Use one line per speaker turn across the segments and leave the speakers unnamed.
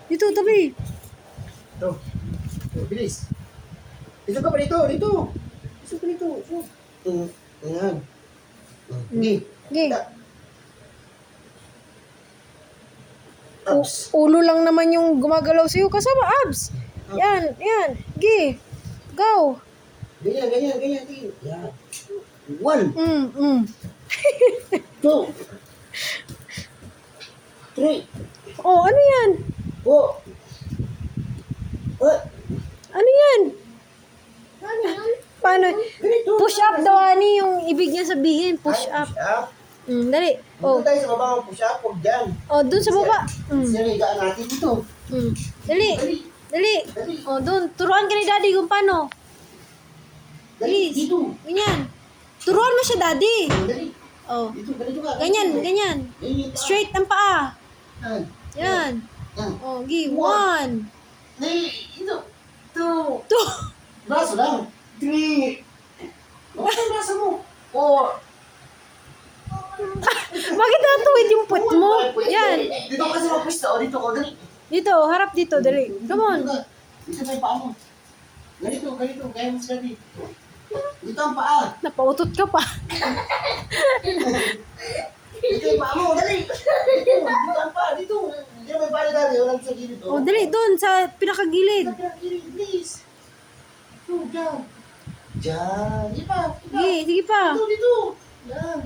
Dito, tabi.
Ito. Ito, bilis. Dito ka pa dito, dito. Dito ka dito. Ayan. Sige.
Sige.
Abs.
Ulo lang naman yung gumagalaw sa'yo. Kasama, abs. Yan, yan. Sige. Go.
Ganyan, ganyan, ganyan. Yan. 1,
Mm, mm.
2, 3,
Oh, ano yan?
4. What?
Ano yan? Paano?
Ganito.
Push up daw, ani yung ibig niya sabihin. Push up.
Push up.
Dali.
Dito
Oh.
tayo sa baba ng push up. Huwag dyan.
Oh, dun sa baba.
Sinigaan natin dito.
Dali.
Dali.
Dali.
Dali.
Oh, dun. Turuan ka ni daddy kung paano.
Dali.
Please.
Dito.
Ganyan. Turuan mo siya, daddy.
Dali.
Oh.
Dito. Ganito ka.
Ganyan, ganyan.
Ganyan yung paa.
Straight ang paa.
Yan.
Yan.
Yan.
Oh, gi. 1,
Dali. Ito. 2.
2.
Braso lang. 3. Bakit ang braso mo? 4.
Bakit natuwid yung put mo? Yan.
Dito kasi mapwisto. O, dito ko. Dali.
Dito, harap dito, dali. Come on.
Dito na yung paa mo. Ganito, ganito. Kaya mo sila dito. Dito ang paa.
Napautot ka pa.
Dito yung paa mo. Dali. Dito ang paa. Dito. Dito may paa na dali. Walang sa gilid.
Oh, dali, doon, sa pinakagilid.
Please. Dito, dyan. Dyan. Di pa.
Sige, sige pa.
Dito, dito. Yan.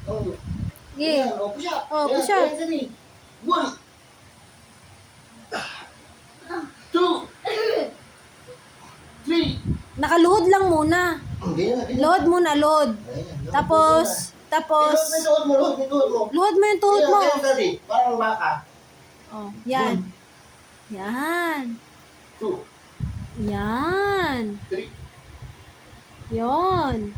Oh.
Sige.
Yan. Oh, push up.
Oh,
Yan,
push up.
yan, dali. 1. 2. 3.
Nakaluhod lang muna.
Ganyan na, ganyan.
Luhod muna, luhod.
Ganyan, luhod
Tapos,
muna.
tapos,
May tuhod mo, luhod, may tuhod mo.
luhod mo yung tuhod mo.
Ganyan, dali. Parang baka.
Oh, yan. Yan.
2,
Yan.
3,
Yon.